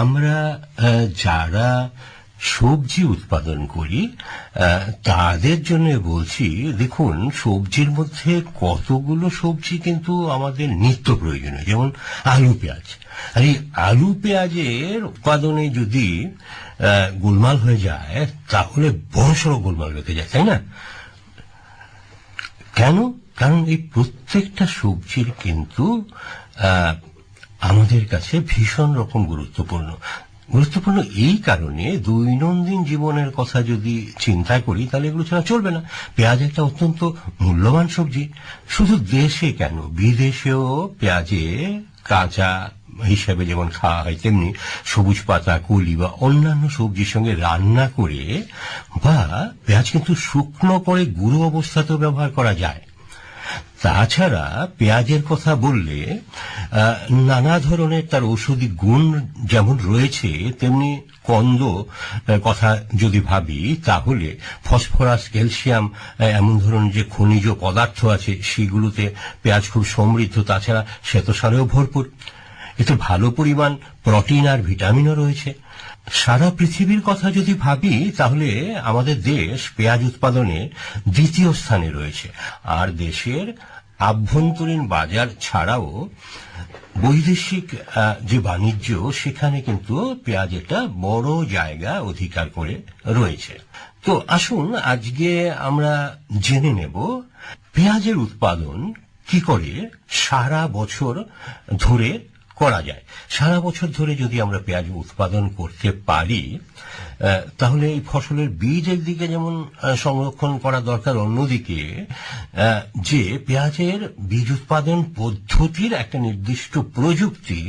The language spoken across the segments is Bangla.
আমরা যারা সবজি উৎপাদন করি তাদের জন্য বলছি, দেখুন সবজির মধ্যে কতগুলো সবজি কিন্তু আমাদের নিত্য প্রয়োজনীয়, যেমন আলু পেঁয়াজ। আর এই আলু পেঁয়াজের উৎপাদনে যদি গোলমাল হয়ে যায় তাহলে বড়সড় গোলমাল বেঁধে যায়, তাই না? কেন? কারণ এই প্রত্যেকটা সবজির কিন্তু আমাদের কাছে ভীষণ রকম গুরুত্বপূর্ণ এই কারণে দৈনন্দিন জীবনের কথা যদি চিন্তা করি তাহলে এগুলো ছাড়া চলবে না। পেঁয়াজ একটা অত্যন্ত মূল্যবান সবজি। শুধু দেশে কেন, বিদেশেও পেঁয়াজে কাঁচা হিসাবে যেমন খাওয়া হয়, তেমনি সবুজ পাতা, কলি বা অন্যান্য সবজির সঙ্গে রান্না করে বা পেঁয়াজ কিন্তু শুকনো করে গুঁড়ো অবস্থাতেও ব্যবহার করা যায়। তাছাড়া পেঁয়াজের কথা বললে নানা ধরনের তার ঔষধি গুণ যেমন রয়েছে, তেমনি কন্দ কথা যদি ভাবি তাহলে ফসফরাস, ক্যালসিয়াম এমন ধরনের যে খনিজ পদার্থ আছে সেগুলোতে পেঁয়াজ খুব সমৃদ্ধ। তাছাড়া শ্বেতসারেও ভরপুর। এতে ভালো পরিমাণ প্রোটিন আর ভিটামিনও রয়েছে। সারা পৃথিবীর কথা যদি ভাবি তাহলে আমাদের দেশ পেঁয়াজ উৎপাদনে দ্বিতীয় স্থানে রয়েছে। আর দেশের আভ্যন্তরীণ বাজার ছাড়াও বৈদেশিক যে বাণিজ্য, সেখানে কিন্তু পেঁয়াজ একটা বড় জায়গা অধিকার করে রয়েছে। তো আসুন আজকে আমরা জেনে নেব পেঁয়াজের উৎপাদন কি করে সারা বছর ধরে করা যায়। সারা বছর ধরে যদি আমরা পেঁয়াজ উৎপাদন করতে পারি তাহলে এই ফসলের বীজ একদিকে যেমন সংরক্ষণ করা দরকার, অন্যদিকে যে পেঁয়াজের বীজ উৎপাদন পদ্ধতির একটা নির্দিষ্ট প্রযুক্তি,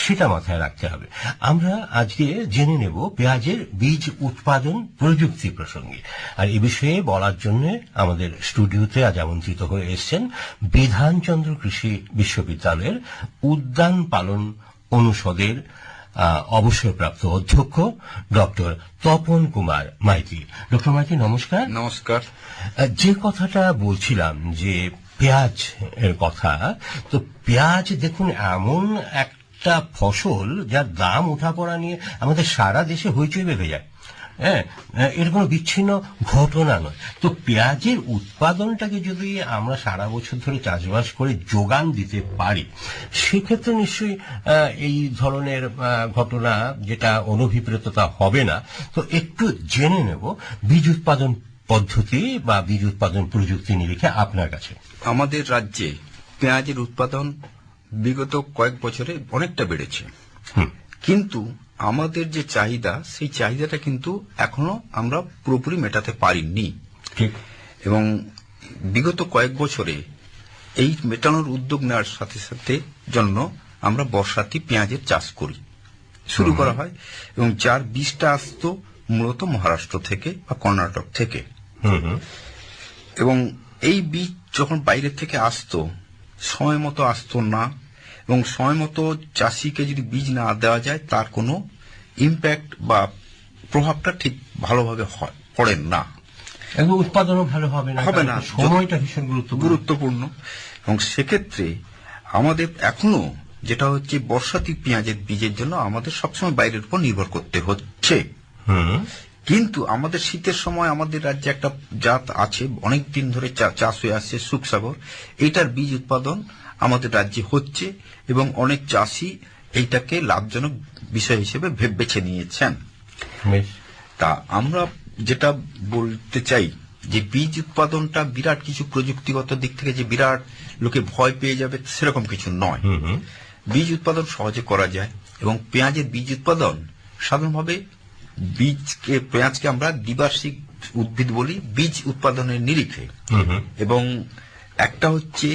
সেটা মাথায় রাখতে হবে। আমরা আজকে জেনে নেব পেঁয়াজের বীজ উৎপাদন প্রযুক্তি প্রসঙ্গে। আর এ বিষয়ে বলার জন্য আমাদের স্টুডিওতে আজ আমন্ত্রিত হয়ে এসেছেন বিধানচন্দ্র কৃষি বিশ্ববিদ্যালয়ের উদ্যান পালন অনুষদের অবসরপ্রাপ্ত অধ্যক্ষ ডক্টর তপন কুমার মাইতি। ডক্টর মাইতি, নমস্কার। নমস্কার। যে কথাটা বলছিলাম যে পেঁয়াজ এর কথা, তো পেঁয়াজ দেখুন এমন একটা ফসল যার দাম ওঠাপড়া নিয়ে আমাদের সারা দেশে হইচই বেঁধে যায়। হ্যাঁ, এর কোনো বিচ্ছিন্ন ঘটনা নয়। তো পেঁয়াজের উৎপাদনটাকে যদি আমরা সারা বছর ধরে চাষবাস করে যোগান দিতে পারি, সেক্ষেত্রে নিশ্চয়ই এই ধরনের ঘটনা যেটা অনভিপ্রেততা হবে না। তো একটু জেনে নেব বীজ উৎপাদন পদ্ধতি বা বীজ উৎপাদন প্রযুক্তি নিরিখে আপনার কাছে। আমাদের রাজ্যে পেঁয়াজের উৎপাদন বিগত কয়েক বছরে অনেকটা বেড়েছে, কিন্তু আমাদের যে চাহিদা, সেই চাহিদাটা কিন্তু এখনো আমরা পুরোপুরি মেটাতে পারিনি। এবং বিগত কয়েক বছরে এই মেটানোর উদ্যোগ নেওয়ার সাথে সাথে জন্য আমরা বর্ষাতি পেঁয়াজের চাষ করি, শুরু করা হয়। এবং যার বীজটা আসতো মূলত মহারাষ্ট্র থেকে বা কর্ণাটক থেকে। এবং এই বীজ যখন বাইরে থেকে আসতো, সময় মতো আসতো না, এবং সময় মতো চাষিকে যদি বীজ না দেওয়া যায় তার কোনো ইম্প্যাক্ট বা প্রভাবটা ঠিক ভালোভাবে পড়ে না, উৎপাদনও ভালো হবে না। সময়টা ভীষণ গুরুত্বপূর্ণ। এবং সেক্ষেত্রে আমাদের এখনো যেটা হচ্ছে বর্ষাতি পেঁয়াজের বীজের জন্য আমাদের সবসময় বাইরের উপর নির্ভর করতে হচ্ছে। কিন্তু আমাদের শীতের সময় আমাদের রাজ্যে একটা জাত আছে, অনেক দিন ধরে চাষ হয়ে আসছে, সুখসাগর। এইটার বীজ উৎপাদন আমাদের রাজ্যে হচ্ছে এবং অনেক চাষি এইটাকে লাভজনক বিষয় হিসেবে বেছে নিয়েছেন। তা আমরা যেটা বলতে চাই যে বীজ উৎপাদনটা বিরাট কিছু প্রযুক্তিগত দিক থেকে যে বিরাট লোকে ভয় পেয়ে যাবে সেরকম কিছু নয়। বীজ উৎপাদন সহজে করা যায়। এবং পেঁয়াজের বীজ উৎপাদন সাধারণভাবে পেঁয়াজকে আমরা দ্বিবার্ষিক উদ্ভিদ বলি বীজ উৎপাদনের নিরিখে। এবং একটা হচ্ছে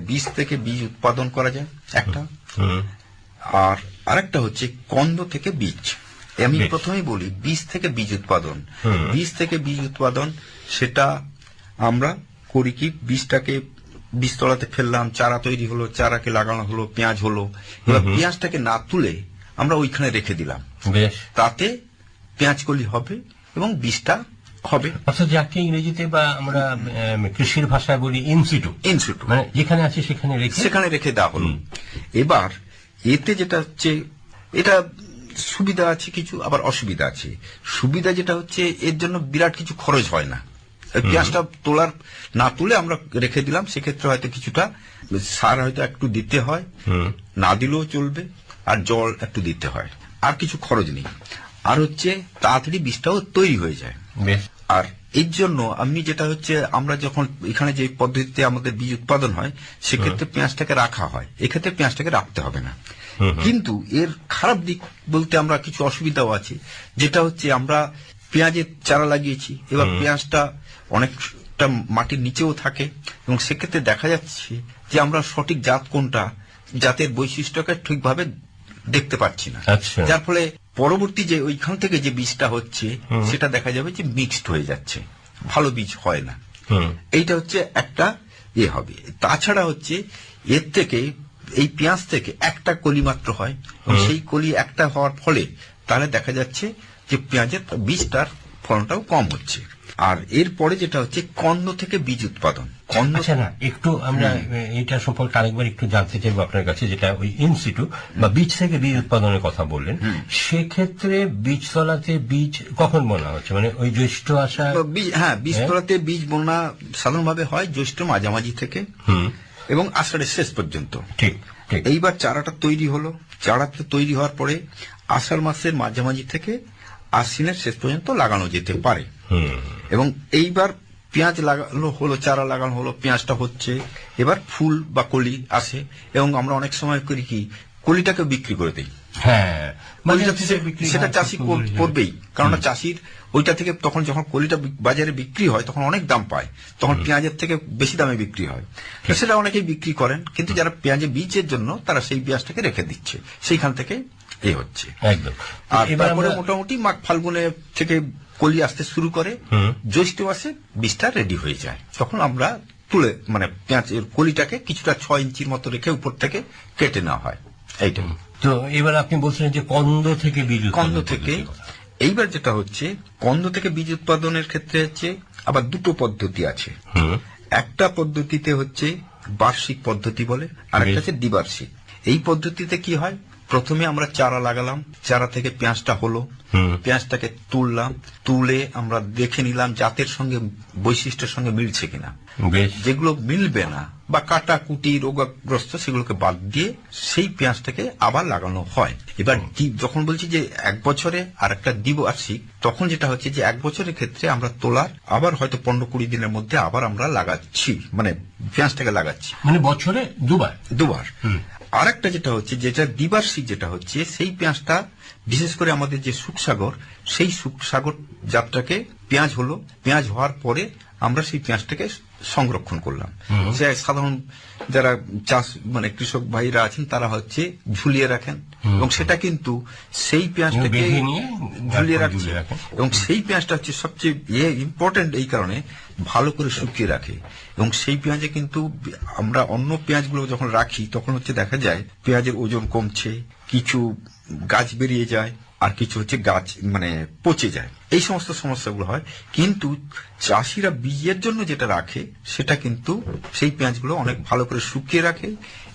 বীজ থেকে বীজ উৎপাদন করা যায় একটা, আর আরেকটা হচ্ছে কন্দ থেকে বীজ। আমি প্রথমেই বলি বীজ থেকে বীজ উৎপাদন। বীজ থেকে বীজ উৎপাদন সেটা আমরা করি কি, বীজটাকে বীজতলাতে ফেললাম, চারা তৈরি হলো, চারাকে লাগানো হলো, পেঁয়াজ হলো। এবার পেঁয়াজটাকে না তুলে আমরা ওইখানে রেখে দিলাম, তাতে পেঁয়াজ কলি হবে এবং বীজটা হবে। অর্থাৎ যাকে ইংরেজিতে বা আমরা কৃষির ভাষায় বলি ইনসিটু, মানে যেখানে আছে সেখানে রেখে দেওয়া হলো। এবার এতে যেটা হচ্ছে, এটা সুবিধা আছে কিছু, আবার অসুবিধা আছে। সুবিধা যেটা হচ্ছে, এর জন্য বিরাট কিছু খরচ হয় না। পেঁয়াজটা না তুলে আমরা রেখে দিলাম, সেক্ষেত্রে হয়তো কিছুটা সার হয়তো একটু দিতে হয়, না দিলেও চলবে, আর জল একটু দিতে হয়, আর কিছু খরচ নেই। আর হচ্ছে তাড়াতাড়ি বীজটাও তৈরি হয়ে যায়। আর এর জন্য আমি যেটা হচ্ছে, আমরা যখন এখানে যে পদ্ধতিতে আমাদের বীজ উৎপাদন হয়, সেক্ষেত্রে পেঁয়াজটাকে রাখা হয়, এক্ষেত্রে পেঁয়াজটাকে রাখতে হবে না। কিন্তু এর খারাপ দিক বলতে আমরা কিছু অসুবিধাও আছে, যেটা হচ্ছে আমরা পেঁয়াজের চারা লাগিয়েছি, এবার পেঁয়াজটা অনেকটা মাটির নিচেও থাকে, এবং সেক্ষেত্রে দেখা যাচ্ছে যে আমরা সঠিক জাত কোনটা, জাতের বৈশিষ্ট্যকে ঠিকভাবে দেখতে পাচ্ছি না। যার ফলে পরবর্তী যে ওইখান থেকে যে বীজটা হচ্ছে, সেটা দেখা যাবে যে মিক্সড হয়ে যাচ্ছে, ভালো বীজ হয় না। এইটা হচ্ছে একটা হবে। তাছাড়া হচ্ছে এর থেকে, এই পেঁয়াজ থেকে একটা কলি মাত্র হয়, এবং সেই কলি একটা হওয়ার ফলে তাহলে দেখা যাচ্ছে যে পেঁয়াজের বীজটার ফলনটাও কম হচ্ছে। আর এরপরে যেটা হচ্ছে কন্দ থেকে বীজ উৎপাদন। আচ্ছা, না একটু আমরা এটা সম্পর্কে আরেকবার একটু জানতে চাইবো আপনার কাছে, যেটা ওই ইনসিটু বা বীজ থেকে বীজ উৎপাদনের কথা বললেন, সেক্ষেত্রে বীজতলাতে বীজ কখন বোনা হচ্ছে, মানে ওই জ্যৈষ্ঠ আসা? হ্যাঁ, বীজতলাতে বীজ বোনা সাধারণভাবে হয় জ্যৈষ্ঠ মাঝামাঝি থেকে এবং আষাঢ়ের শেষ পর্যন্ত। ঠিক। এইবার চারাটা তৈরি হলো, চারাটা তৈরি হওয়ার পরে আষাঢ় মাসের মাঝামাঝি থেকে আশ্বিনের শেষ পর্যন্ত লাগানো যেতে পারে। এবং এইবার পেঁয়াজ লাগানো হলো, চারা লাগানো হলো, পেঁয়াজটা হচ্ছে, এবার ফুল বা কলি আসে, এবং আমরা অনেক সময় করি কি, কলিটাকে বিক্রি করে দিই। হ্যাঁ, সেটা চাষি করবেই, কারণ চাষির ওইটা থেকে তখন যখন কলিটা বাজারে বিক্রি হয়, তখন অনেক দাম পায়, তখন পেঁয়াজের থেকে বেশি দামে বিক্রি হয়, সেটা অনেকেই বিক্রি করেন। কিন্তু যারা পেঁয়াজের বীজের জন্য, তারা সেই পেঁয়াজটাকে রেখে দিচ্ছে, সেইখান থেকে হচ্ছে একদম। আর তারপরে মোটামুটি মাঘ ফাল্গুনে থেকে কলি আসতে শুরু করে, জ্যৈষ্ঠ মাসে বীজটা রেডি হয়ে যায়, তখন আমরা তুলে, মানে পেঁয়াজের কলিটাকে কিছুটা 6 ইঞ্চির মতো রেখে উপর থেকে কেটে নেওয়া হয়। এইটা তো এবার আপনি বলছিলেন যে কন্দ থেকে বীজ, কন্দ থেকে। এইবার যেটা হচ্ছে, কন্দ থেকে বীজ উৎপাদনের ক্ষেত্রে হচ্ছে আবার দুটো পদ্ধতি আছে। একটা পদ্ধতিতে হচ্ছে বার্ষিক পদ্ধতি বলে, আর একটা হচ্ছে দ্বিবার্ষিক। এই পদ্ধতিতে কি হয়, প্রথমে আমরা চারা লাগালাম, চারা থেকে পেঁয়াজটা হলো, পেঁয়াজটাকে তুললাম, তুলে আমরা দেখে নিলাম জাতের সঙ্গে, বৈশিষ্ট্যের সঙ্গে মিলছে কিনা। যেগুলো মিলবে না বা কাটাকুটি রোগগ্রস্ত, সেগুলোকে বাদ দিয়ে সেই পেঁয়াজটাকে আবার লাগানো হয়। এবার যখন বলছি যে 1 বছরে আর একটা দ্বিবার্ষিক, তখন যেটা হচ্ছে যে 1 বছরের ক্ষেত্রে আমরা তোলার আবার হয়তো 15-20 দিনের মধ্যে আবার আমরা লাগাচ্ছি, মানে পেঁয়াজটাকে লাগাচ্ছি, মানে বছরে দুবার। আর একটা যেটা হচ্ছে, যেটা দ্বিবার্ষিক, যেটা হচ্ছে সেই পেঁয়াজটা, বিশেষ করে আমাদের যে সুখসাগর, সেই সুখসাগর জাতটাকে পেঁয়াজ হলো, পেঁয়াজ হওয়ার পরে আমরা সেই পেঁয়াজটাকে সংরক্ষণ করলাম। সে সাধারণ যারা চাষ, মানে কৃষক ভাইরা আছেন, তারা হচ্ছে ঝুলিয়ে রাখেন, এবং সেটা কিন্তু সেই পেঁয়াজটাকে ঝুলিয়ে রাখছে, এবং সেই পেঁয়াজটা হচ্ছে সবচেয়ে ইম্পর্টেন্ট এই কারণে, ভালো করে শুকিয়ে রাখে। এবং সেই পেঁয়াজে কিন্তু আমরা অন্য পেঁয়াজগুলো যখন রাখি, তখন হচ্ছে দেখা যায় পেঁয়াজের ওজন কমছে, কিছু গাছ বেরিয়ে যায়, আর কিছু হচ্ছে গাছ মানে পচে যায়, এই সমস্ত সমস্যাগুলো হয়। কিন্তু চাষিরা বীজের জন্য যেটা রাখে, সেটা কিন্তু সেই পেঁয়াজগুলো অনেক ভালো করে শুকিয়ে রাখে,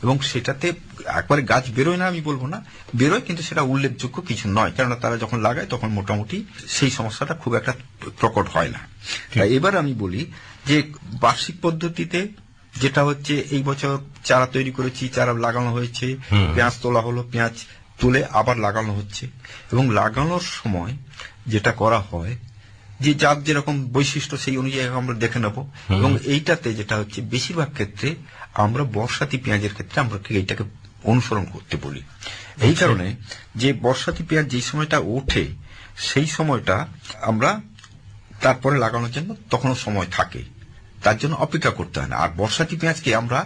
এবং সেটাতে একবারে গাছ বেরোয় না আমি বলবো না, বেরোয়, কিন্তু সেটা উল্লেখযোগ্য কিছু নয়, কেননা তারা যখন লাগায় তখন মোটামুটি সেই সমস্যাটা খুব একটা প্রকট হয় না। তাই এবার আমি বলি যে বার্ষিক পদ্ধতিতে যেটা হচ্ছে, এই বছর চারা তৈরি করেছি, চারা লাগানো হয়েছে, পেঁয়াজ তোলা হলো, পেঁয়াজ তুলে আবার লাগানো হচ্ছে, এবং লাগানোর সময় যেটা করা হয়, যে যার যেরকম বৈশিষ্ট্য সেই অনুযায়ী আমরা দেখে নেব। এবং এইটাতে যেটা হচ্ছে, বেশিরভাগ ক্ষেত্রে আমরা বর্ষাতি পেঁয়াজের ক্ষেত্রে আমরা এইটাকে অনুসরণ করতে বলি, এই কারণে যে বর্ষাতি পেঁয়াজ যেই সময়টা ওঠে, সেই সময়টা আমরা তারপরে লাগানোর জন্য তখনও সময় থাকে, তার জন্য অপেক্ষা করতে হয় না। আর বর্ষাতি পেঁয়াজকে আমরা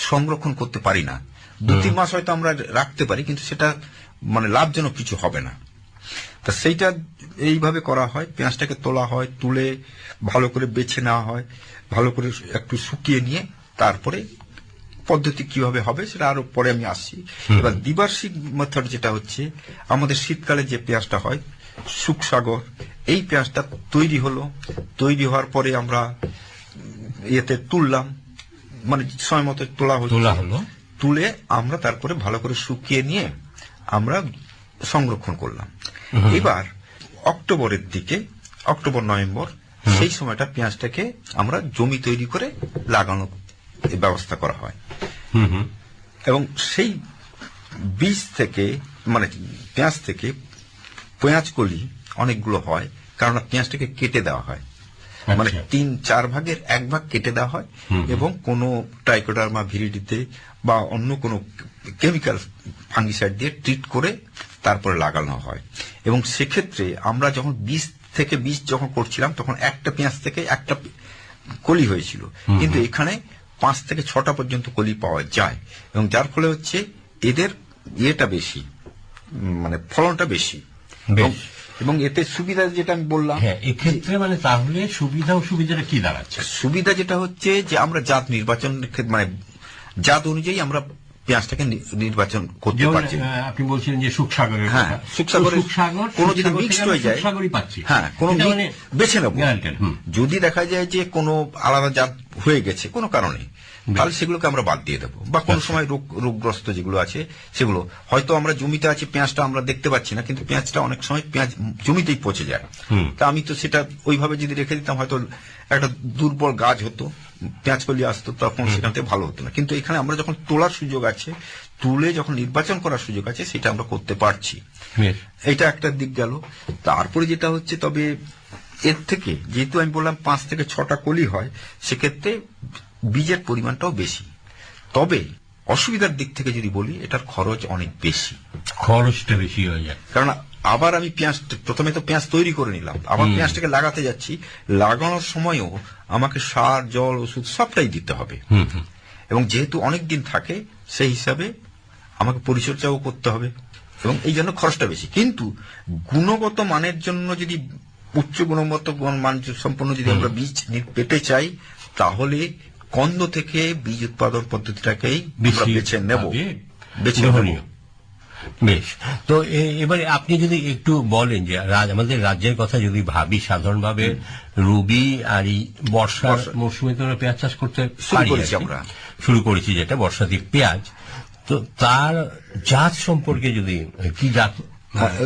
সংরক্ষণ করতে পারি না, 2-3 মাস হয়তো আমরা রাখতে পারি, কিন্তু সেটা মানে লাভজনক কিছু হবে না। তা সেইটা এইভাবে করা হয়, পেঁয়াজটাকে তোলা হয়, তুলে ভালো করে বেছে নেওয়া হয়, ভালো করে একটু শুকিয়ে নিয়ে তারপরে পদ্ধতি কিভাবে হবে সেটা আরো পরে আমি আসছি। এবার দ্বিবার্ষিক মেথড যেটা হচ্ছে, আমাদের শীতকালে যে পেঁয়াজটা হয় সুখসাগর, এই পেঁয়াজটা তৈরি হলো, তৈরি হওয়ার পরে আমরা তুললাম, মানে সময় মতো তোলা হলো, তুলে আমরা তারপরে ভালো করে শুকিয়ে নিয়ে আমরা সংরক্ষণ করলাম। এবার অক্টোবরের দিকে, অক্টোবর নভেম্বর, সেই সময়টা পেঁয়াজটাকে আমরা জমি তৈরি করে লাগানোর ব্যবস্থা করা হয়। এবং সেই বীজ থেকে মানে পেঁয়াজ থেকে পেঁয়াজ কলি অনেকগুলো হয়, কারণ পেঁয়াজটাকে কেটে দেওয়া হয়, মানে 3-4 ভাগের 1 ভাগ কেটে দেওয়া হয় এবং কোনো ট্রাইকোডার্মা ভিরিডিতে বা অন্য কোনো কেমিক্যাল ফাঙ্গিসাইড দিয়ে ট্রিট করে তারপরে লাগানো হয়। এবং সেক্ষেত্রে আমরা যখন বীজ যখন করছিলাম তখন একটা পেঁয়াজ থেকে একটা কলি হয়েছিল, কিন্তু এখানে 5 থেকে 6টা পর্যন্ত কলি পাওয়া যায় এবং যার ফলে হচ্ছে এদের ইয়েটা বেশি, মানে ফলনটা বেশি। এবং এতে সুবিধা যেটা আমি বললাম, হ্যাঁ, এক্ষেত্রে মানে তাহলে সুবিধাটা কি দাঁড়াচ্ছে? সুবিধা যেটা হচ্ছে যে আমরা জাত নির্বাচন, মানে জাত অনুযায়ী আমরা পেঁয়াজটাকে নির্বাচন করতে পারছি। আপনি বলছিলেন যে সুখসাগরের, হ্যাঁ, সুখসাগর কোনো যদি মিক্সড হয়ে যায়, সুখসাগরই পাচ্ছি, হ্যাঁ, কোনো বেছে নেব। যদি দেখা যায় যে কোনো আলাদা জাত হয়ে গেছে কোনো কারণে, তাহলে সেগুলোকে আমরা বাদ দিয়ে দেবো। বা কোনো সময় রোগগ্রস্ত যেগুলো আছে সেগুলো হয়তো আমরা জমিতে আছে, পেঁয়াজটা আমরা দেখতে পাচ্ছি না, কিন্তু পেঁয়াজটা অনেক সময় পেঁয়াজ জমিতেই পচে যায়। তা আমি তো সেটা ওইভাবে যদি রেখে দিতাম হয়তো একটা দুর্বল গাছ হতো, পেঁয়াজ কলি আসতো, তখন সেখান থেকে ভালো হতো না। কিন্তু এখানে আমরা যখন তোলার সুযোগ আছে, তুলে যখন নির্বাচন করার সুযোগ আছে, সেটা আমরা করতে পারছি। এটা একটা দিক গেল। তারপরে যেটা হচ্ছে, তবে এর থেকে যেহেতু আমি বললাম 5 থেকে 6টা কলি হয়, সেক্ষেত্রে বীজের পরিমাণটাও বেশি। তবে অসুবিধার দিক থেকে যদি বলি, এটার খরচ অনেক বেশি, খরচটা বেশি হয়ে যায়। কারণ আবার আমি প্রথমে তো পেঁয়াজ তৈরি করে নিলাম, আবার পেঁয়াজটাকে লাগাতে যাচ্ছি, লাগানোর সময়ও আমাকে সার, জল, ওষুধ সবটাই দিতে হবে। এবং যেহেতু অনেক দিন থাকে, সেই হিসাবে আমাকে পরিচর্যাও করতে হবে এবং এই জন্য খরচটা বেশি। কিন্তু গুণগত মানের জন্য যদি উচ্চ গুণগত মান সম্পন্ন যদি আমরা বীজ পেতে চাই, তাহলে কন্দ থেকে বীজ উৎপাদন পদ্ধতিটাকেই বেছে নেব। বেশ, তো এবারে আপনি যদি একটু বলেন যে আমাদের রাজ্যের কথা যদি ভাবি, সাধারণভাবে রবি আর এই বর্ষার মৌসুমে তো আমরা পেঁয়াজ চাষ করতে শুরু করেছি, যেটা বর্ষাতিক পেঁয়াজ। তো তার জাত সম্পর্কে যদি কি জাত?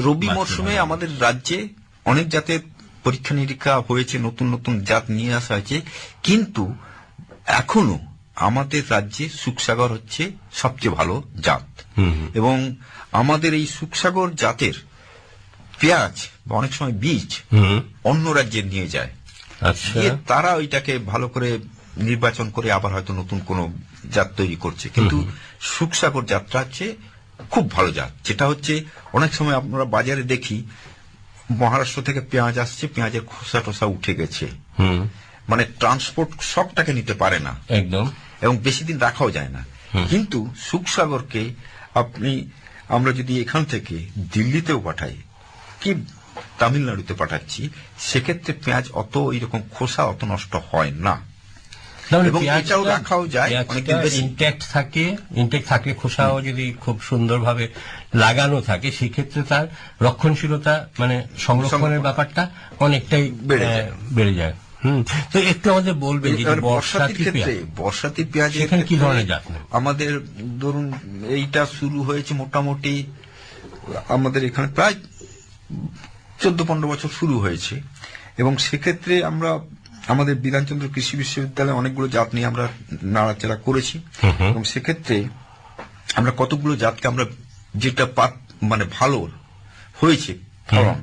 রবি মৌসুমে আমাদের রাজ্যে অনেক জাতের পরীক্ষা নিরীক্ষা হয়েছে, নতুন নতুন জাত নিয়ে আসা হয়েছে, কিন্তু এখনো আমাদের রাজ্যে সুখসাগর হচ্ছে সবচেয়ে ভালো জাত। এবং আমাদের এই সুখসাগর জাতের পেঁয়াজ বা অনেক সময় বীজ অন্য রাজ্যে নিয়ে যায়, তারা ওইটাকে ভালো করে নির্বাচন করে আবার হয়তো নতুন কোন জাত তৈরি করছে। কিন্তু সুখসাগর জাতটা হচ্ছে খুব ভালো জাত, যেটা হচ্ছে অনেক সময় আমরা বাজারে দেখি মহারাষ্ট্র থেকে পেঁয়াজ আসছে, পেঁয়াজের খোসা টোসা উঠে গেছে, মানে ট্রান্সপোর্ট শকটাকে নিতে পারে না একদম, এবং বেশি দিন রাখাও যায় না। কিন্তু সুখসাগরকে আমরা যদি এখান থেকে দিল্লিতেও পাঠাই কি তামিলনাড়ুতে পাঠাচ্ছি, সেক্ষেত্রে পেঁয়াজ অত এইরকম খোসা অত নষ্ট হয় না এবং এটাও রাখাও যায়, অনেকদিন বেশি ইনট্যাক্ট থাকে। খোসাও যদি খুব সুন্দরভাবে লাগানো থাকে, সেক্ষেত্রে তার রক্ষণশীলতা, মানে সংরক্ষণের ব্যাপারটা অনেকটাই বেড়ে যায়। তো একটু আমাদের বলবেন যে বর্ষাতি পেঁয়াজ কি ধরনের জাত? আমাদের ধরুন এইটা শুরু হয়েছে মোটামুটি আমাদের এখানে প্রায় 14-15 বছর শুরু হয়েছে এবং সেক্ষেত্রে আমরা আমাদের বিধানচন্দ্র কৃষি বিশ্ববিদ্যালয়ে অনেকগুলো জাত নিয়ে আমরা নাড়াচাড়া করেছি এবং সেক্ষেত্রে আমরা কতগুলো জাতকে আমরা যেটা মানে ভালো হয়েছে ফলন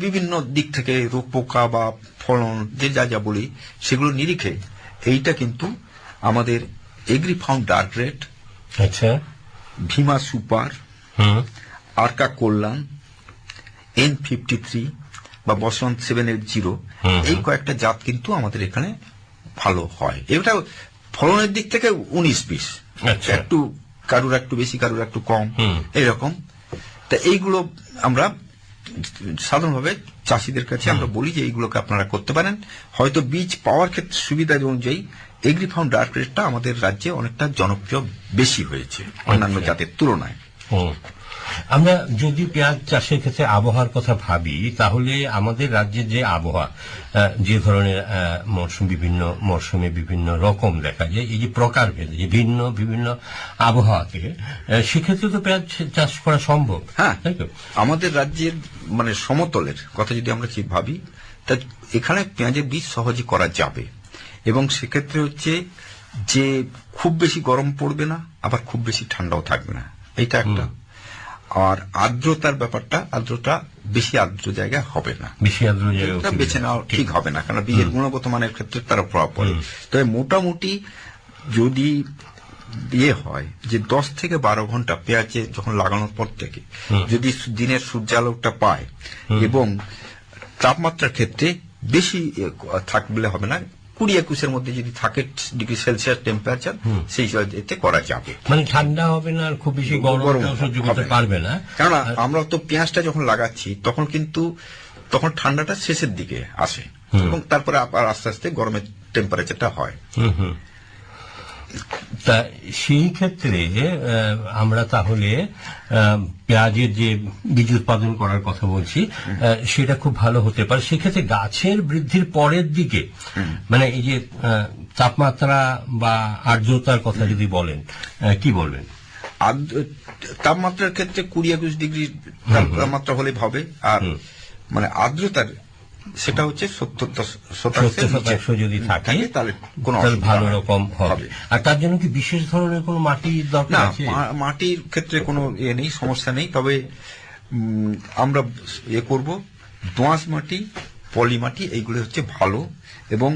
বিভিন্ন দিক থেকে, রোগ পোকা বা ফলন যে যা বলি, সেগুলো নিরিখে এইটা কিন্তু আমাদের এগ্রি ফাউন্ড ডার্ক রেড, আচ্ছা, ভীমা সুপার, আরকা কল্যাণ, N53 বা বসন্ত 780, এই কয়েকটা জাত কিন্তু আমাদের এখানে ভালো হয়। এটা ফলনের দিক থেকে 19-20, একটু কারুর একটু বেশি, কারুর একটু কম, এইরকম। তা এইগুলো আমরা সাধারণভাবে চাষিদের কাছে আমরা বলি যে এইগুলোকে আপনারা করতে পারেন। হয়তো বীজ পাওয়ার ক্ষেত্রে সুবিধা অনুযায়ী এগ্রি ফাউন্ড ডার্ক রেডটা আমাদের রাজ্যে অনেকটা জনপ্রিয় বেশি হয়েছে অন্যান্য জাতের তুলনায়। আমরা যদি পেঁয়াজ চাষের ক্ষেত্রে আবহাওয়ার কথা ভাবি, তাহলে আমাদের রাজ্যের যে আবহাওয়া, যে ধরনের বিভিন্ন মরশুমে বিভিন্ন রকম দেখা যায়, এই যে প্রকারভেদে যে ভিন্ন বিভিন্ন আবহাওয়াকে, সেক্ষেত্রে তো পেঁয়াজ চাষ করা সম্ভব। হ্যাঁ, তাই তো? আমাদের রাজ্যের মানে সমতলের কথা যদি আমরা ঠিক ভাবি, তা এখানে পেঁয়াজের বীজ সহজে করা যাবে, এবং সেক্ষেত্রে হচ্ছে যে খুব বেশি গরম পড়বে না, আবার খুব বেশি ঠান্ডাও থাকবে না, এইটা একটা। আর আর্দ্রতার ব্যাপারটা, আর্দ্রতা বেশি আর্দ্র জায়গায় হবে না, বেশি আর্দ্র জায়গা বেছে নেওয়া ঠিক হবে না, কারণ বীজের গুণগত মানের ক্ষেত্রে তার প্রভাব পড়ে। তবে মোটামুটি যদি ইয়ে হয় যে 10 থেকে 12 ঘন্টা পেঁয়াজে যখন লাগানোর পর থেকে যদি দিনের সূর্যালোকটা পায়, এবং তাপমাত্রার ক্ষেত্রে বেশি থাকলে হবে না, 20-21 মধ্যে যদি থাকে ডিগ্রি সেলসিয়াস টেম্পারেচার, সেই এতে করা যাবে। মানে ঠান্ডা হবে না, আর খুব বেশি গরম সহ্য করতে পারবে না। কারণ আমরা তো পেঁয়াজটা যখন লাগাচ্ছি তখন ঠান্ডাটা শেষের দিকে আসে, এবং তারপরে আবার আস্তে আস্তে গরমের টেম্পারেচারটা হয়। তা সেই ক্ষেত্রে আমরা তাহলে পেঁয়াজের যে বীজ উৎপাদন করার কথা বলছি, সেটা খুব ভালো হতে পারে। সেক্ষেত্রে গাছের বৃদ্ধির পরের দিকে, মানে এই যে তাপমাত্রা বা আর্দ্রতার কথা যদি বলেন, কি বলবেন? তাপমাত্রার ক্ষেত্রে 20-21 ডিগ্রি তাপমাত্রা হলে হবে, আর মানে আর্দ্রতার সেটা হচ্ছে 70% যদি থাকে তাহলে কোনো ভালো রকম হবে। আর তার জন্য কি বিশেষ ধরনের কোনো মাটির দরকার আছে? মাটির ক্ষেত্রে কোনো নেই, সমস্যা নেই। তবে আমরা করব দোআঁশ মাটি, পলি মাটি, এইগুলো হচ্ছে ভালো। এবং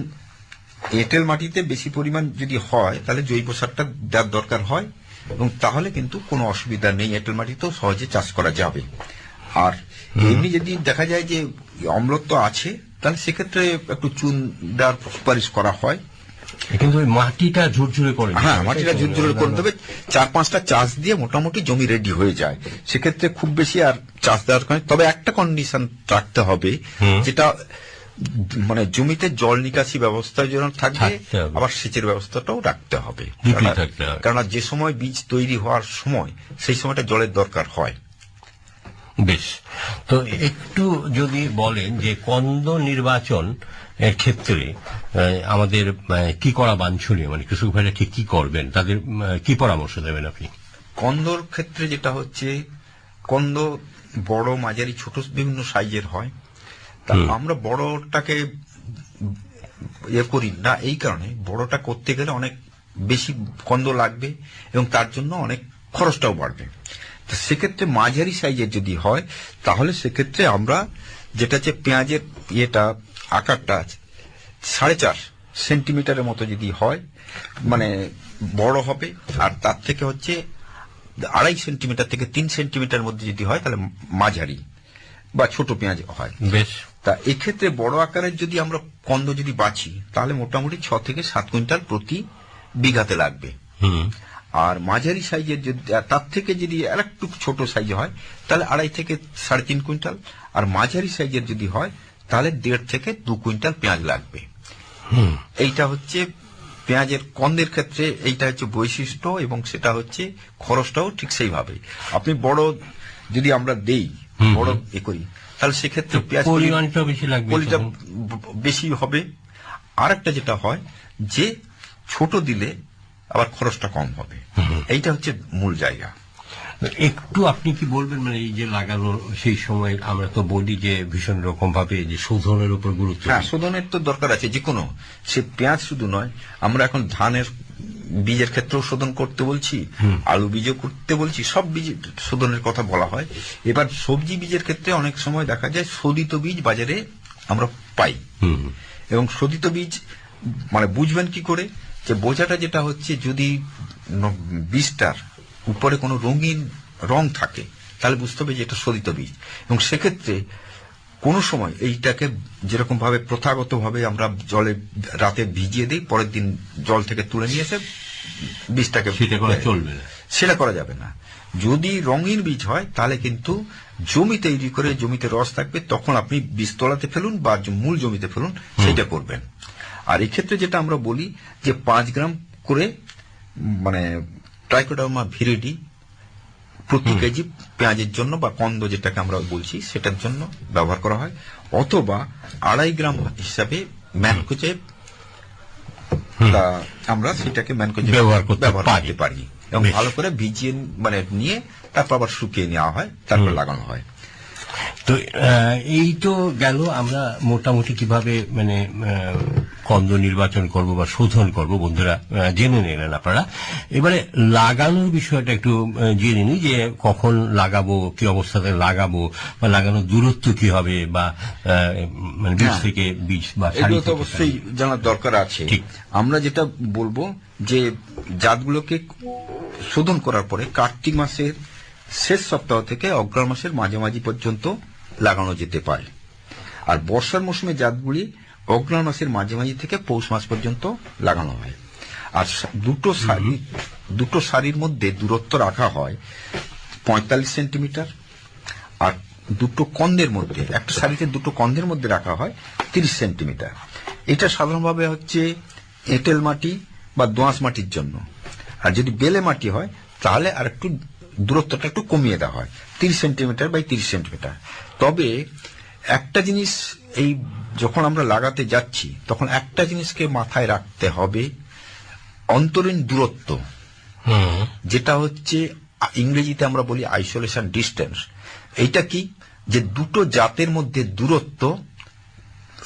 এঁটেল মাটিতে বেশি পরিমাণ যদি হয় তাহলে জৈব সারটা দেওয়ার দরকার হয়, এবং তাহলে কিন্তু কোনো অসুবিধা নেই, এঁটেল মাটিতেও সহজে চাষ করা যাবে। আর এমনি যদি দেখা যায় যে অম্লত্ব আছে, তাহলে সেক্ষেত্রে একটু চুন দেওয়ার সুপারিশ করা হয়, কিন্তু ওই মাটিটা ঝুরঝুরে করে। হ্যাঁ, মাটিটা ঝুরঝুরে করে দেবে। 4-5টা চাষ দিয়ে মোটামুটি জমি রেডি হয়ে যায়। সেক্ষেত্রে খুব বেশি আর চাষ দেওয়ার কারণে, তবে একটা কন্ডিশন রাখতে হবে, যেটা মানে জমিতে জল নিকাশি ব্যবস্থা যেন থাকবে, আবার সেচের ব্যবস্থাটাও রাখতে হবে। কারণ যে সময় বীজ তৈরি হওয়ার সময়, সেই সময়টা জলের দরকার হয়। বেশ, তো একটু যদি বলেন যে কন্দ নির্বাচন এর ক্ষেত্রে আমাদের কি করা বাঞ্ছনীয়, মানে কৃষক ভাইরা ঠিক কি করবেন, তাদের কি পরামর্শ দেবেন আপনি? কন্দর ক্ষেত্রে যেটা হচ্ছে, কন্দ বড়, মাঝারি, ছোট বিভিন্ন সাইজের হয়। তা আমরা বড়টাকে করি না, এই কারণে বড়টা করতে গেলে অনেক বেশি কন্দ লাগবে, এবং তার জন্য অনেক খরচটাও বাড়বে। সেক্ষেত্রে মাঝারি সাইজের যদি হয়, তাহলে সেক্ষেত্রে আমরা যেটা হচ্ছে পেঁয়াজের আকারটা 4.5 সেন্টিমিটারের মতো যদি হয়, মানে বড় হবে, আর তার থেকে হচ্ছে 2.5 সেন্টিমিটার থেকে 3 সেন্টিমিটার মধ্যে যদি হয়, তাহলে মাঝারি বা ছোট পেঁয়াজ হয়। বেশ, তা এক্ষেত্রে বড় আকারের যদি আমরা কন্দ যদি বাছি, তাহলে মোটামুটি 6 থেকে 7 কুইন্টাল প্রতি বিঘাতে লাগবে। আর মাঝারি সাইজের যদি, তার থেকে যদি আরেকটু ছোট সাইজ হয়, তাহলে 2.5 থেকে 3.5 কুইন্টাল। আর মাঝারি সাইজের যদি হয়, তাহলে 1.5 থেকে 2 কুইন্টাল পেঁয়াজ লাগবে। এইটা হচ্ছে পেঁয়াজের কন্দের ক্ষেত্রে, এইটা হচ্ছে বৈশিষ্ট্য, এবং সেটা হচ্ছে খরচটাও ঠিক সেইভাবে। আপনি বড় যদি আমরা দেই, বড় করি, তাহলে সেক্ষেত্রে পেঁয়াজ পরিমাণটা বেশি লাগবে, পলিটা বেশি হবে। আর একটা যেটা হয় যে ছোট দিলে আবার খরচটা কম হবে, এইটা হচ্ছে মূল জায়গা। একটু আপনি কি বলবেন, মানে এই যে লাগানোর সেই সময় আমরা তো বলি যে ভীষণ রকম ভাবে যে শোধনের উপর গুরুত্ব। হ্যাঁ, শোধনের তো দরকার আছে, যে কোনো, সে পেঁয়াজ শুধু নয়, আমরা এখন ধানের বীজের ক্ষেত্রেও শোধন করতে বলছি, আলু বীজও করতে বলছি, সব বীজ শোধনের কথা বলা হয়। এবার সবজি বীজের ক্ষেত্রে অনেক সময় দেখা যায় শোধিত বীজ বাজারে আমরা পাই, এবং শোধিত বীজ মানে বুঝবেন কি করে, যে বোঝাটা যেটা হচ্ছে, যদি বীজটার উপরে কোনো রঙিন রং থাকে, তাহলে বুঝতে হবে যে এটা শোধিত বীজ। এবং সেক্ষেত্রে কোনো সময় এইটাকে যেরকম ভাবে প্রথাগত ভাবে আমরা জলে রাতে ভিজিয়ে দিই, পরের দিন জল থেকে তুলে নিয়ে এসে বীজটাকে, সেটা করা যাবে না। যদি রঙিন বীজ হয়, তাহলে কিন্তু জমি তৈরি করে, জমিতে রস থাকবে, তখন আপনি বীজ তলাতে ফেলুন বা মূল জমিতে ফেলুন, সেটা করবেন। আর এক্ষেত্রে যেটা আমরা বলি যে 5 গ্রাম করে মানে ট্রাইকোডার্মা ভিরিডি প্রতি কেজি পেঁয়াজের জন্য বা কন্দ যেটাকে আমরা বলছি সেটার জন্য ব্যবহার করা হয়, অথবা 2.5 গ্রাম হিসাবে ম্যানকোজেব আমরা সেটাকে ম্যানকোজেব ব্যবহার করতে পারি এবং ভালো করে ভিজিয়ে নিয়ে তারপর আবার শুকিয়ে নেওয়া হয়, তারপর লাগানো হয়। তো এই তো গেল আমরা মোটামুটি কিভাবে কন্দ নির্বাচন করব বা শোধন করব, বন্ধুরা জেনে নিলেন আপনারা। এবারে লাগানোর বিষয়টা একটু জেনে নিই, যে কখন লাগাবো, কি অবস্থাতে লাগাবো, বা লাগানোর দূরত্ব কি হবে, বা বীজ থেকে বীজ বা এগুলো তো অবশ্যই জানার দরকার আছে। আমরা যেটা বলবো যে জাতগুলোকে শোধন করার পরে কার্তিক মাসের শেষ সপ্তাহ থেকে অগ্রহায়ণ মাসের মাঝামাঝি পর্যন্ত লাগানো যেতে পারে। আর বর্ষার মৌসুমে জাতগুলি অগ্রহায়ণ মাসের মাঝামাঝি থেকে পৌষ মাস পর্যন্ত লাগানো হয়। আর দুটো সারির মধ্যে দূরত্ব রাখা হয় 45 সেন্টিমিটার, আর দুটো কন্দের মধ্যে, একটা সারিতে দুটো কন্দের মধ্যে রাখা হয় 30 সেন্টিমিটার। এটা সাধারণভাবে হচ্ছে এঁটেল মাটি বা দোআঁশ মাটির জন্য। আর যদি বেলে মাটি হয় তাহলে আর একটু দূরত্বটা একটু কমিয়ে দেওয়া হয়, 30 সেন্টিমিটার বাই 30 সেন্টিমিটার। তবে একটা জিনিস, এই যখন আমরা লাগাতে যাচ্ছি তখন একটা জিনিসকে মাথায় রাখতে হবে, অন্তরীণ দূরত্ব, যেটা হচ্ছে ইংরেজিতে আমরা বলি আইসোলেশন ডিস্টেন্স। এইটা কি, যে দুটো জাতের মধ্যে দূরত্ব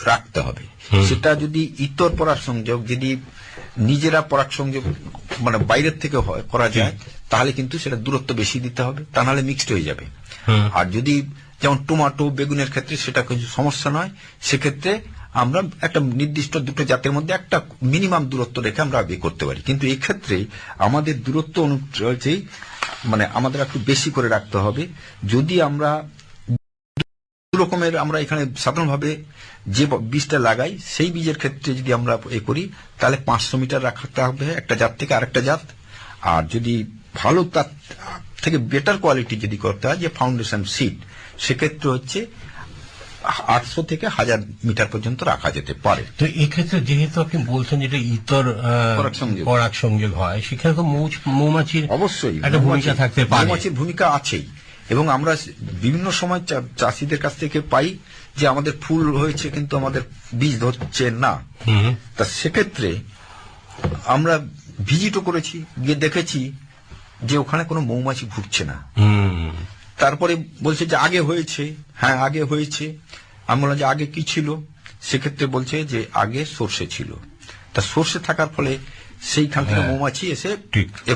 রাখতে হবে। সেটা যদি ইতর পরাগ সংযোগ, যদি নিজেরা পরাগ সংযোগ বাইরের থেকে করা যায় তাহলে কিন্তু সেটা দূরত্ব বেশি দিতে হবে, তা নাহলে মিক্সড হয়ে যাবে। আর যদি যেমন টমেটো, বেগুনের ক্ষেত্রে সেটা কিছু সমস্যা নয়, সেক্ষেত্রে আমরা একটা নির্দিষ্ট দুটো জাতের মধ্যে একটা মিনিমাম দূরত্ব রেখে আমরা বিয়ে করতে পারি। কিন্তু এই ক্ষেত্রে আমাদের দূরত্ব অনুযায়ী আমাদের একটু বেশি করে রাখতে হবে। যদি আমরা রকমের আমরা এখানে সাধারণভাবে যে বীজটা লাগাই সেই বীজের ক্ষেত্রে যদি আমরা করি তাহলে 500 মিটার রাখতে হবে একটা জাত থেকে আরেকটা জাত। আর যদি ভালো তার থেকে বেটার কোয়ালিটি যদি করতে হয়, যে ফাউন্ডেশন সিড, সেক্ষেত্রে হচ্ছে 800 থেকে 1000 মিটার পর্যন্ত রাখা যেতে পারে। তো এক্ষেত্রে যেহেতু আপনি বলছেন যেটা ইতর পরাগ সংযোগ হয়, সেখানে তো মৌমাছির অবশ্যই একটা ভূমিকা থাকতে পারে। মৌমাছির ভূমিকা আছেই, এবং আমরা বিভিন্ন সময় চাষিদের কাছ থেকে পাই যে আমাদের ফুল হয়েছে কিন্তু আমাদের বীজ ধরছে না। তা সেক্ষেত্রে আমরা ভিজিটও করেছি, গিয়ে দেখেছি যে ওখানে কোনো মৌমাছি ঘুরছে না। তারপরে বলছে যে আগে হয়েছে, হ্যাঁ আগে হয়েছে। আমি বললাম যে আগে কি ছিল, সেক্ষেত্রে বলছে যে আগে সর্ষে ছিল। তা সর্ষে থাকার ফলে সেইখান থেকে মৌমাছি এসে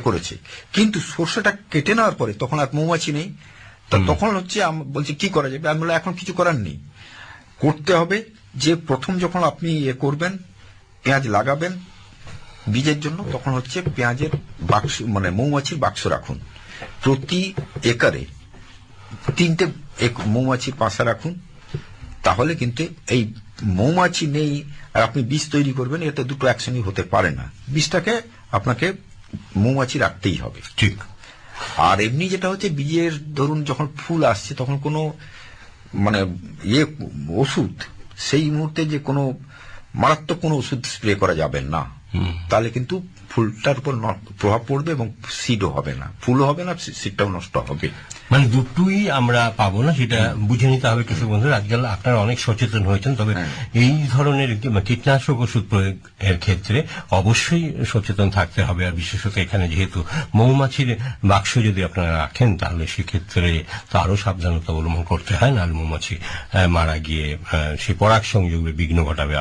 করেছে, কিন্তু সর্ষেটা কেটে নেওয়ার পরে তখন আর মৌমাছি নেই। তা তখন হচ্ছে বলছে কি করা যাবে, আমি বললাম এখন কিছু করার নেই, করতে হবে যে প্রথম যখন আপনি করবেন, পেঁয়াজ লাগাবেন বীজের জন্য, তখন হচ্ছে পেঁয়াজের বাক্স মৌমাছির বাক্স রাখুন। প্রতি একরে 3টে মৌমাছির পাশা রাখুন। তাহলে কিন্তু এই মৌমাছি নেই আর আপনি বীজ তৈরি করবেন, এতে দুটো একসঙ্গে হতে পারে না। বীজটাকে আপনাকে মৌমাছি রাখতেই হবে। ঠিক। আর এমনি যেটা হচ্ছে বীজের ধরুন যখন ফুল আসছে তখন কোনো ওষুধ সেই মুহূর্তে যে কোনো মারাত্মক কোনো ওষুধ স্প্রে করা যাবে না, তাহলে কিন্তু ফুলটার উপর প্রভাব পড়বে এবং সিডও হবে না, ফুলও হবে না, সিডটাও নষ্ট হবে। দুটোই আমরা পাবো না, সেটা বুঝে নিতে হবে কৃষক বন্ধুরা। আজকাল আপনারা অনেক সচেতন হয়েছেন, তবে এই ধরনের কীটনাশক ওষুধ প্রয়োগের ক্ষেত্রে অবশ্যই সচেতন থাকতে হবে। আর বিশেষত এখানে যেহেতু মৌমাছির বাক্স যদি আপনারা রাখেন, তাহলে সেক্ষেত্রে তো আরো সাবধানতা অবলম্বন করতে হয়, না মৌমাছি মারা গিয়ে সে পরাগ সংযোগে বিঘ্ন ঘটাবে।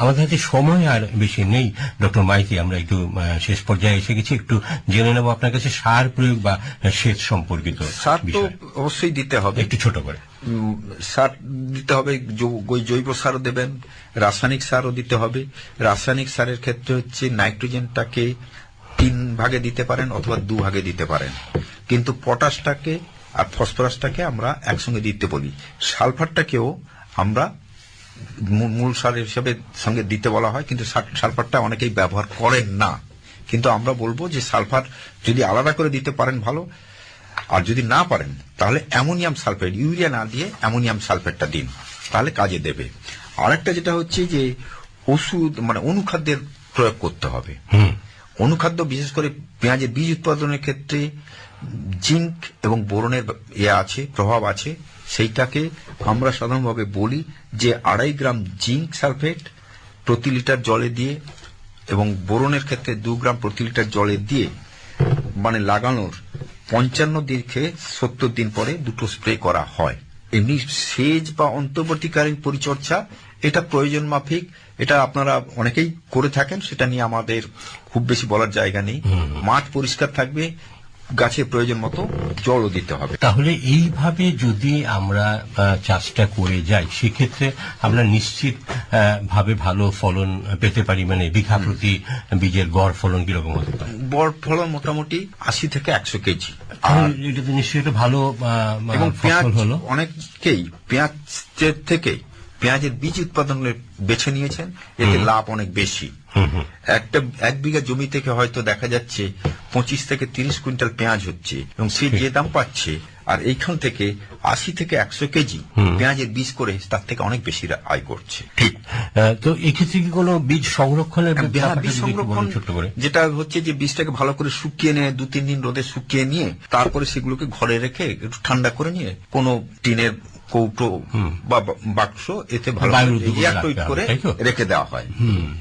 আমাদের হাতে সময় আর বেশি নেই ডক্টর মাইতি, আমরা একটু শেষ পর্যায়ে এসে গেছি। একটু জেনে নেব আপনার কাছে সার প্রয়োগ বা সেচ সম্পর্কিত। সার তো অবশ্যই দিতে হবে, একটু ছোট করে সার দিতে হবে। জৈব সারও দেবেন, রাসায়নিক সারও দিতে হবে। রাসায়নিক সারের ক্ষেত্রে হচ্ছে নাইট্রোজেনটাকে 3 ভাগে দিতে পারেন অথবা 2 ভাগে দিতে পারেন, কিন্তু পটাশটাকে আর ফসফরাসটাকে আমরা একসঙ্গে দিতে বলি। সালফারটাকেও আমরা মূল সার হিসেবে সঙ্গে দিতে বলা হয়, কিন্তু সালফারটা অনেকেই ব্যবহার করেন না। কিন্তু আমরা বলবো যে সালফার যদি আলাদা করে দিতে পারেন ভালো, আর যদি না পারেন তাহলে অ্যামোনিয়াম সালফেট, ইউরিয়া না দিয়ে অ্যামোনিয়াম সালফেটটা দিন, তাহলে কাজে দেবে। আরেকটা যেটা হচ্ছে যে ওষুধ অনুখাদ্যের প্রয়োগ করতে হবে। অনুখাদ্য বিশেষ করে পেঁয়াজের বীজ উৎপাদনের ক্ষেত্রে জিঙ্ক এবং বোরনের আছে, প্রভাব আছে, সেইটাকে আমরা সাধারণভাবে বলি যে 2.5 গ্রাম জিঙ্ক সালফেট প্রতি লিটার জলে দিয়ে এবং বোরনের ক্ষেত্রে 2 গ্রাম প্রতি লিটার জলে দিয়ে মানে লাগানোর 55 দিন থেকে 70 দিন পরে দুটো স্প্রে করা হয়। এমনি সেচ বা অন্তর্বর্তীকালীন পরিচর্যা এটা প্রয়োজন মাফিক, এটা আপনারা অনেকেই করে থাকেন, সেটা নিয়ে আমাদের খুব বেশি বলার জায়গা নেই। মাঠ পরিষ্কার থাকবে, গাছে প্রয়োজন মতো জলও দিতে হবে। তাহলে এইভাবে যদি আমরা চাষটা করে যাই সেক্ষেত্রে আমরা নিশ্চিত ভাবে ভালো ফলন পেতে পারি। মানে বিঘা প্রতি বীজের গড় ফলন কিরকম হতে পারে? গড় ফলন মোটামুটি 80 থেকে 100 কেজি। এটা তো নিশ্চয়ই একটা ভালো এবং পেঁয়াজ ফসল হলো। অনেকেই পেঁয়াজের থেকে পেঁয়াজের বীজ উৎপাদন বেছে নিয়েছেন, এতে লাভ অনেক বেশি। এক বিঘা জমি থেকে হয়তো দেখা যাচ্ছে 25 থেকে 30 কুইন্টাল পেঁয়াজ হচ্ছে এবং সে যে দাম পাচ্ছে, আর এইখান থেকে 80 থেকে 100 কেজি পেঁয়াজের বীজ করে তার থেকে অনেক বেশি আয় করছে। ঠিক। তো এক্ষেত্রে কি কোনো বীজ সংরক্ষণের বীজ সংরক্ষণ ছোট্ট করে যেটা হচ্ছে যে বীজটাকে ভালো করে শুকিয়ে নিয়ে 2-3 দিন রোদে শুকিয়ে নিয়ে তারপরে সেগুলোকে ঘরে রেখে একটু ঠান্ডা করে নিয়ে কোনো টিনের কৌটো বা বাক্স এতে ভালো করে রেখে দেওয়া হয়।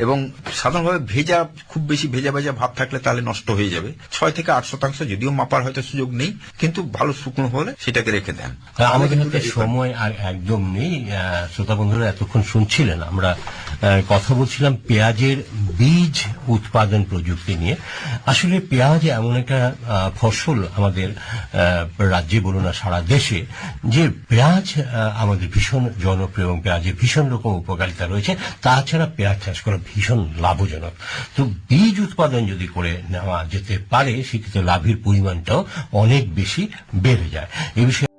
এবং সাধারণভাবে ভেজা, খুব বেশি ভেজা ভেজা ভাব থাকলে তাহলে নষ্ট হয়ে যাবে। 6 থেকে 8%, যদিও মাপার হয়তো সুযোগ নেই, কিন্তু ভালো শুকনো হলে সেটাকে রেখে দেন। আমাদের হাতে সময় আর একদম নেই। শ্রোতা বন্ধুরা এতক্ষণ শুনছিলেন আমরা কথা বলছিলাম পেঁয়াজের বীজ উৎপাদন প্রযুক্তি নিয়ে। আসলে পেঁয়াজ এমন একটা ফসল আমাদের রাজ্যে বলুন না সারা দেশে, যে পেঁয়াজ আমাদের ভীষণ জনপ্রিয় এবং পেঁয়াজের ভীষণ রকম উপকারিতা রয়েছে। তাছাড়া পেঁয়াজ চাষ করা ভীষণ লাভজনক। তো বীজ উৎপাদন যদি করে নেওয়া যেতে পারে সেক্ষেত্রে লাভের পরিমাণটাও অনেক বেশি বেড়ে যায়। এ বিষয়ে